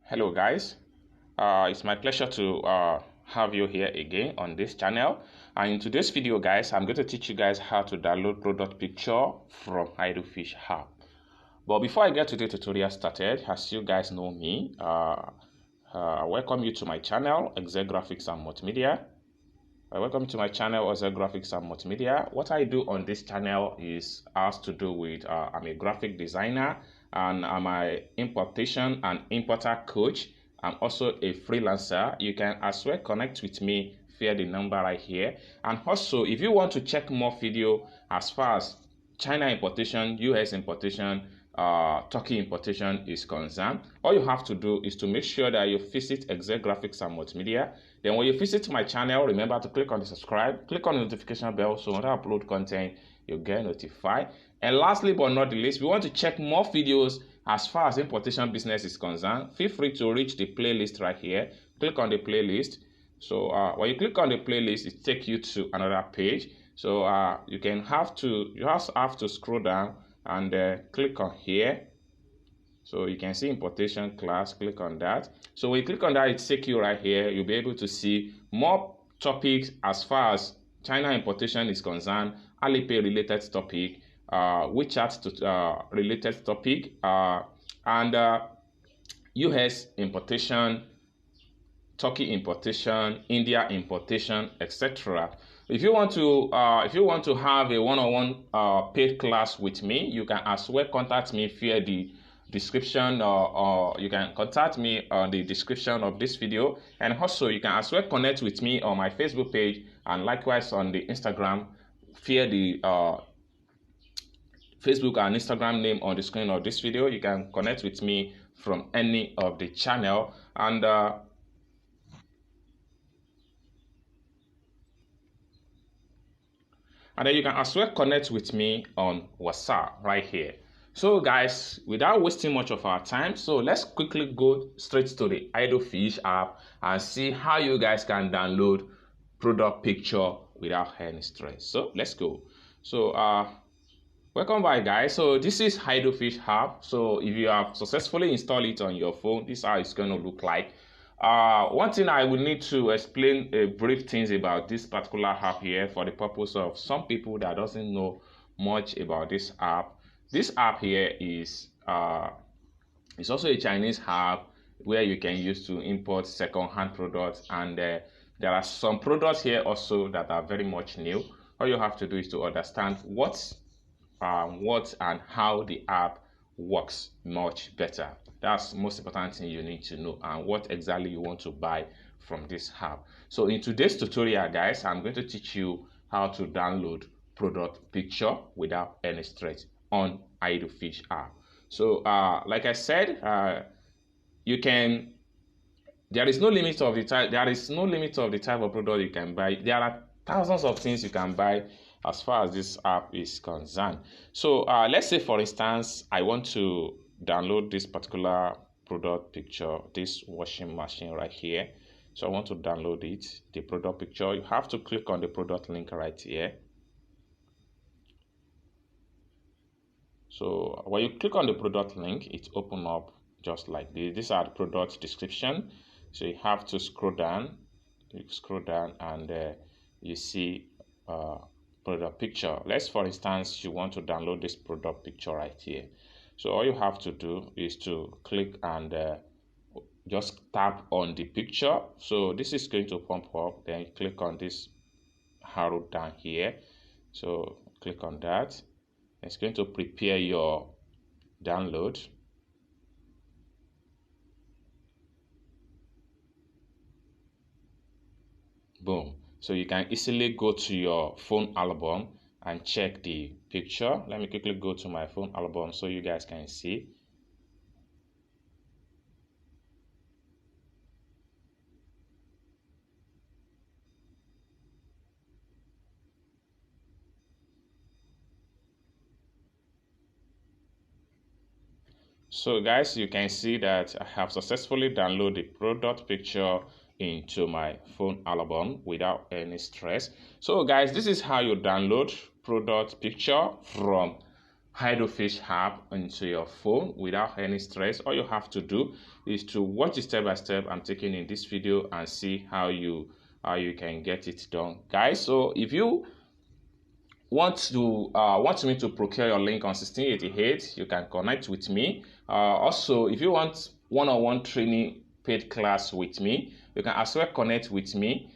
Hello guys, it's my pleasure to have you here again on this channel. And in today's video guys, I'm going to teach you guys how to download product picture from Idlefish app. But before I get today's tutorial started, as you guys know me, I welcome you to my channel, Excel Graphics and Multimedia. Welcome to my channel, Excel Graphics and Multimedia. What I do on this channel has to do with I'm a graphic designer and I'm an importation and importer coach. I'm also a freelancer. You can as well connect with me via the number right here. And also, if you want to check more video as far as China importation, US importation, Turkey importation is concerned, all you have to do is to make sure that you visit Excel Graphics and Multimedia. Then when you visit my channel, remember to click on the subscribe, click on the notification bell, so when I upload content, you'll get notified. And lastly but not the least, if you want to check more videos as far as importation business is concerned, feel free to reach the playlist right here. Click on the playlist. So when you click on the playlist, it takes you to another page. So you just have to scroll down and click on here. So you can see importation class, click on that. So when you click on that, it takes you right here. You'll be able to see more topics as far as China importation is concerned, Alipay related topic, WeChat related topic, and US importation, Turkey importation, India importation, etc. If you want to have a one-on-one paid class with me, you can as well contact me via the description, or you can contact me on the description of this video. And also you can as well connect with me on my Facebook page and likewise on the Instagram via the Facebook and Instagram name on the screen of this video. You can connect with me from any of the channel, and then you can as well connect with me on WhatsApp right here. So guys, without wasting much of our time, so let's quickly go straight to the Idlefish app and see how you guys can download product picture without any stress. So let's go. So welcome back guys. So this is Idlefish app. So if you have successfully installed it on your phone, this is how it's going to look like. One thing I will need to explain brief things about this particular app here for the purpose of some people that doesn't know much about this app. This app here is also a Chinese app where you can use to import second-hand products, and there are some products here also that are very much new. All you have to do is to understand what and how the app works much better. That's the most important thing you need to know, and what exactly you want to buy from this app. So in today's tutorial guys, I'm going to teach you how to download product picture without any stress on Idlefish app. So like I said, there is no limit of the type of product you can buy. There are thousands of things you can buy as far as this app is concerned. So let's say for instance I want to download this particular product picture, this washing machine right here. So I want to download it, the product picture. You have to click on the product link right here. So when you click on the product link, it opens up just like this. These are the product description. So you have to scroll down. You scroll down and you see product picture. Let's for instance you want to download this product picture right here. So all you have to do is to click and just tap on the picture. So this is going to pump up. Then you click on this arrow down here. So click on that. It's going to prepare your download. Boom. So you can easily go to your phone album and check the picture. Let me quickly go to my phone album so you guys can see. So guys, you can see that I have successfully downloaded the product picture into my phone album without any stress. So guys, this is how you download product picture from HydroFish app into your phone without any stress. All you have to do is to watch it step by step I'm taking in this video and see how you can get it done, guys. So if you want me to procure your link on 1688, you can connect with me. Also, if you want one-on-one training paid class with me, you can as well connect with me.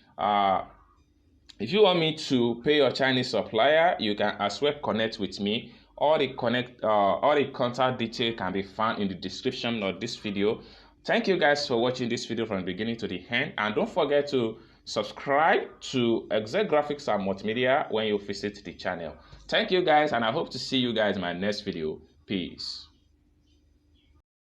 If you want me to pay your Chinese supplier, you can as well connect with me. All the contact detail can be found in the description of this video. Thank you guys for watching this video from the beginning to the end, and don't forget to subscribe to Exec Graphics and Multimedia when you visit the channel. Thank you guys, and I hope to see you guys in my next video. Peace.